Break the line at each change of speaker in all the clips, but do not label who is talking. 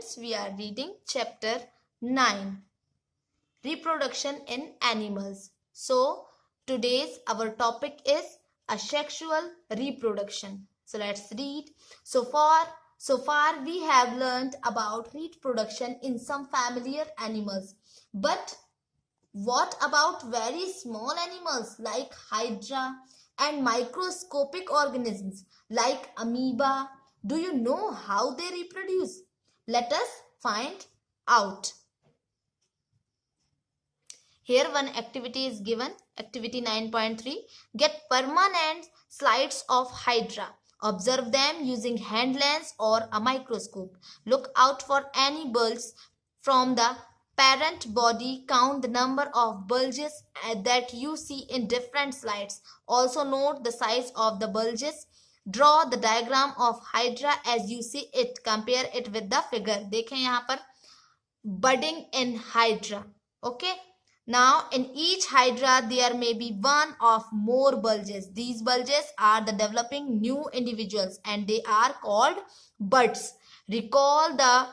students, we are reading chapter 9, reproduction in animals. So today's our topic is asexual reproduction. So let's read. So far we have learned about reproduction in some familiar animals. But what about very small animals like hydra and microscopic organisms like amoeba? Do you know how they reproduce? Let us find out. Here one activity is given, activity 9.3. Get permanent slides of hydra. Observe them using hand lens or a microscope. Look out for any bulges from the parent body. Count the number of bulges that you see in different slides. Also note the size of the bulges. Draw the diagram of hydra as you see it. Compare it with the figure. देखें यहाँ पर budding in hydra. Okay. Now in each hydra there may be one or more bulges. These bulges are the developing new individuals and they are called buds. Recall the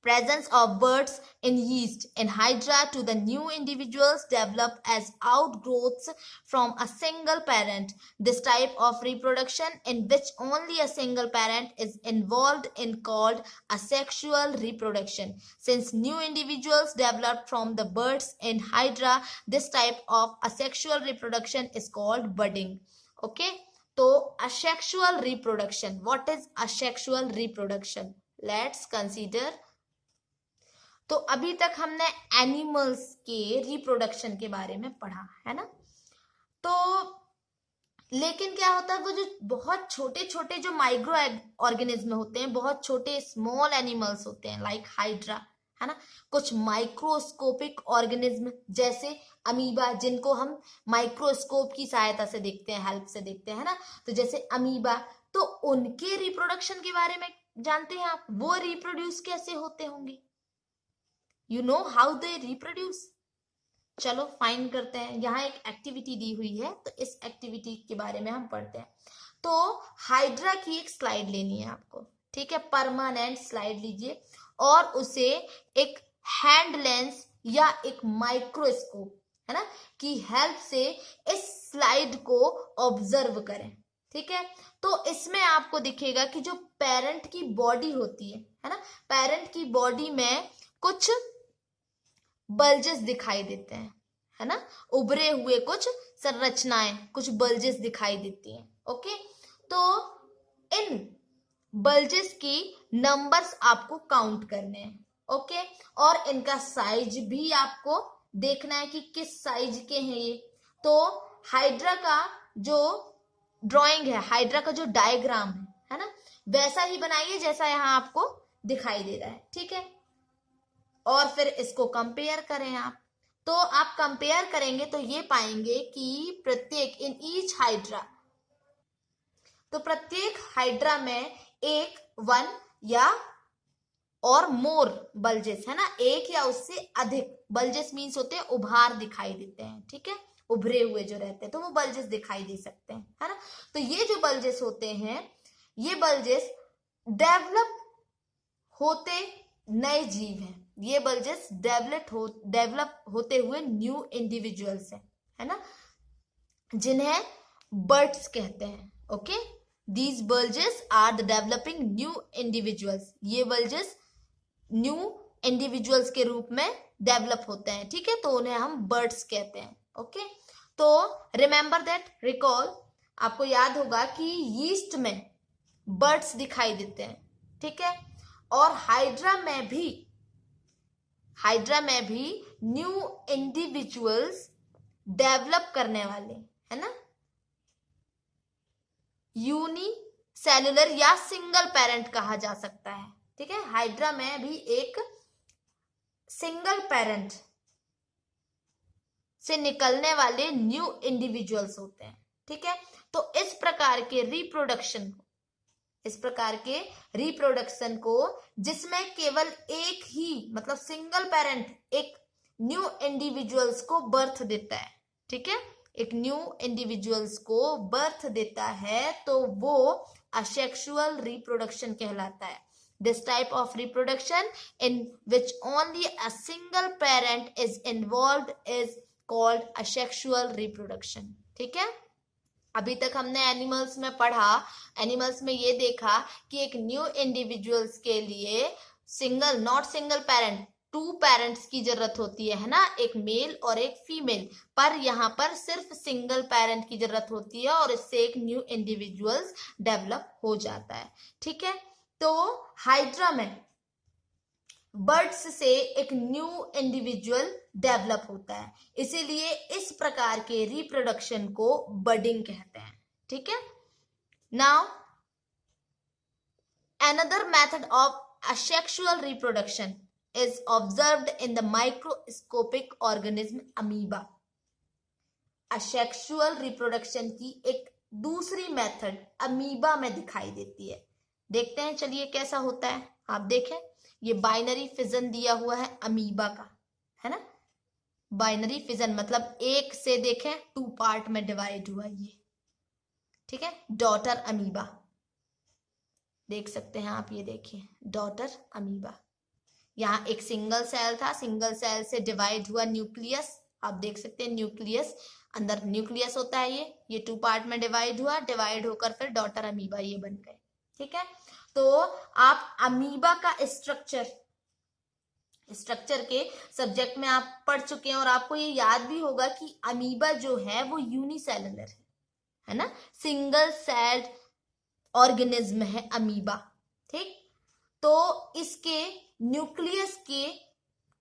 presence of buds in yeast and hydra to the new individuals develop as outgrowths from a single parent. This type of reproduction in which only a single parent is involved in called asexual reproduction. Since new individuals develop from the buds in hydra, this type of asexual reproduction is called budding. Okay, so asexual reproduction. What is asexual reproduction? Let's consider. तो अभी तक हमने animals के reproduction के बारे में पढ़ा है ना. तो लेकिन क्या होता है, वो जो बहुत छोटे छोटे जो माइक्रो ऑर्गेनिज्म होते हैं, बहुत छोटे स्मॉल एनिमल्स होते हैं लाइक हाइड्रा, है ना, कुछ माइक्रोस्कोपिक ऑर्गेनिज्म जैसे अमीबा जिनको हम माइक्रोस्कोप की सहायता से देखते हैं, हेल्प से देखते हैं, है ना. तो जैसे अमीबा, तो उनके रिप्रोडक्शन के बारे में जानते हैं आप. वो रिप्रोड्यूस कैसे होते होंगे? You know how they reproduce? चलो फाइंड करते हैं. यहाँ एक एक्टिविटी दी हुई है तो इस एक्टिविटी के बारे में हम पढ़ते हैं. तो हाइड्रा की एक स्लाइड लेनी है आपको, ठीक है, परमानेंट स्लाइड लीजिए और उसे एक हैंड लेंस या एक माइक्रोस्कोप, है ना, की हेल्प से इस स्लाइड को ऑब्जर्व करें. ठीक है, तो इसमें आपको दिखेगा कि जो पेरेंट की बॉडी होती है ना, पेरेंट की बॉडी में कुछ बल्जेस दिखाई देते हैं, है ना, उभरे हुए कुछ संरचनाएं, कुछ बल्जेस दिखाई देती हैं. ओके, तो इन बल्जेस की नंबर्स आपको काउंट करने हैं. ओके, और इनका साइज भी आपको देखना है कि किस साइज के हैं ये. तो हाइड्रा का जो ड्राइंग है, हाइड्रा का जो डायग्राम है ना, वैसा ही बनाइए जैसा यहाँ आपको दिखाई दे रहा है. ठीक है, और फिर इसको कंपेयर करें आप. तो आप कंपेयर करेंगे तो ये पाएंगे कि प्रत्येक इन ईच हाइड्रा, तो प्रत्येक हाइड्रा में एक, वन या और मोर बल्जेस, है ना, एक या उससे अधिक बल्जेस मीन्स होते हैं उभार दिखाई देते हैं. ठीक है, उभरे हुए जो रहते हैं तो वो बल्जेस दिखाई दे सकते हैं, है ना. तो ये जो बल्जेस होते हैं, ये बल्जेस डेवलप होते नए जीव हैं. ये बल्जेस डेवलप होते हुए न्यू इंडिविजुअल्स हैं, है ना, जिन्हें बर्ड्स कहते हैं. Okay, these bulges are the developing new individuals. ये बल्जेस न्यू इंडिविजुअल्स के रूप में डेवलप होते हैं. ठीक है, तो उन्हें हम बर्ड्स कहते हैं. ओके, तो रिमेंबर दैट, रिकॉल, आपको याद होगा कि यीस्ट में बर्ड्स दिखाई देते हैं. ठीक है, और हाइड्रा में भी न्यू इंडिविजुअल्स डेवलप करने वाले, है ना, यूनिसेल्युलर या सिंगल पेरेंट कहा जा सकता है. ठीक है, हाइड्रा में भी एक सिंगल पेरेंट से निकलने वाले न्यू इंडिविजुअल्स होते हैं. ठीक है, तो इस प्रकार के रिप्रोडक्शन को जिसमें केवल एक ही, मतलब सिंगल पेरेंट एक न्यू इंडिविजुअल्स को बर्थ देता है. ठीक है, एक न्यू इंडिविजुअल्स को बर्थ देता है तो वो असेक्सुअल रिप्रोडक्शन कहलाता है. This type of reproduction in which only a single parent is involved is called asexual reproduction. ठीक है, अभी तक हमने एनिमल्स में पढ़ा, एनिमल्स में ये देखा कि एक न्यू इंडिविजुअल्स के लिए single, not single parent, 2 parents की जरूरत होती है ना, एक मेल और एक फीमेल, पर यहाँ पर सिर्फ सिंगल पेरेंट की जरूरत होती है और इससे एक न्यू इंडिविजुअल्स डेवलप हो जाता है. ठीक है, तो हाइड्रा में बर्ड्स से एक न्यू इंडिविजुअल डेवलप होता है, इसीलिए इस प्रकार के रिप्रोडक्शन को बडिंग कहते हैं. ठीक है, now another method of asexual reproduction is observed in the microscopic organism amoeba. asexual reproduction की एक दूसरी मेथड अमीबा में दिखाई देती है. देखते हैं, चलिए कैसा होता है. आप देखें, ये बाइनरी फिजन दिया हुआ है अमीबा का, है ना. बाइनरी फिजन मतलब एक से देखें 2 पार्ट में डिवाइड हुआ ये. ठीक है, डॉटर अमीबा देख सकते हैं आप, ये देखिए डॉटर अमीबा. यहाँ एक सिंगल सेल था, सिंगल सेल से डिवाइड हुआ न्यूक्लियस, आप देख सकते हैं न्यूक्लियस, अंदर न्यूक्लियस होता है, ये 2 पार्ट में डिवाइड हुआ, डिवाइड होकर फिर डॉटर अमीबा ये बन गए. ठीक है, तो आप अमीबा का स्ट्रक्चर के सब्जेक्ट में आप पढ़ चुके हैं और आपको ये याद भी होगा कि अमीबा जो है वो यूनिसेलुलर है ना, सिंगल सेल्ड ऑर्गेनिज्म है अमीबा. ठीक, तो इसके न्यूक्लियस के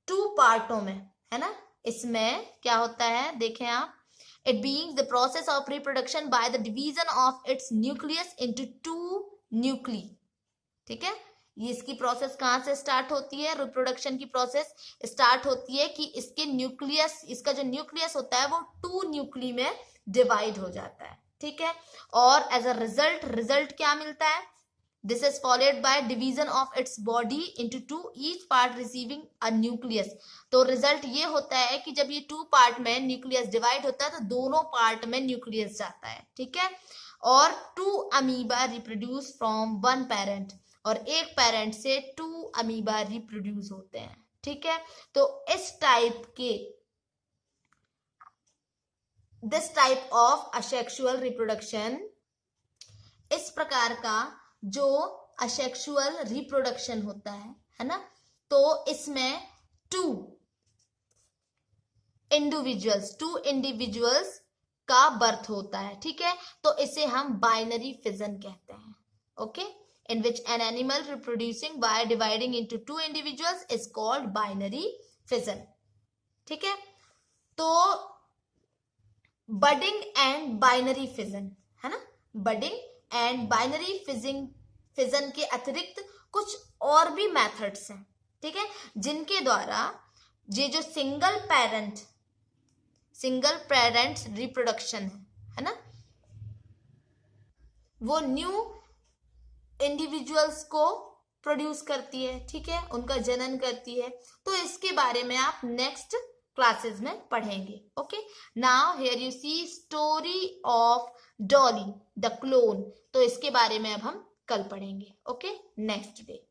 2 पार्टों में, है ना, इसमें क्या होता है देखें आप, it being the process of reproduction by the division of its nucleus into 2 nuclei. ठीक है, ये इसकी प्रोसेस कहां से स्टार्ट होती है, रिप्रोडक्शन की प्रोसेस स्टार्ट होती है कि इसके न्यूक्लियस, इसका जो न्यूक्लियस होता है वो 2 न्यूक्ली में डिवाइड हो जाता है. ठीक है, और एज अ रिजल्ट क्या मिलता है, this is followed by division of its body into 2, each part receiving a nucleus. तो रिजल्ट ये होता है कि जब ये 2 पार्ट में न्यूक्लियस डिवाइड होता है तो दोनों पार्ट में न्यूक्लियस जाता है. ठीक है, और 2 अमीबा रिप्रोड्यूस फ्रॉम 1 पेरेंट, और एक पेरेंट से 2 अमीबा रिप्रोड्यूस होते हैं. ठीक है, तो this type of asexual reproduction, इस प्रकार का जो असेक्सुअल रिप्रोडक्शन होता है ना, तो इसमें 2 इंडिविजुअल्स का बर्थ होता है. ठीक है, तो इसे हम बाइनरी फिजन कहते हैं. Okay, in which an animal reproducing by dividing into 2 individuals is called binary fission. ठीक है, तो बडिंग एंड बाइनरी फिजन, है ना, बडिंग एंड बाइनरी फिजन के अतिरिक्त कुछ और भी मेथड्स हैं. ठीक है, जिनके द्वारा ये जो सिंगल पेरेंट रिप्रोडक्शन है ना, वो न्यू इंडिविजुअल्स को प्रोड्यूस करती है. ठीक है, उनका जनन करती है. तो इसके बारे में आप नेक्स्ट क्लासेस में पढ़ेंगे. Okay, now here you see story of Dolly the clone. तो इसके बारे में अब हम कल पढ़ेंगे. Okay, next day.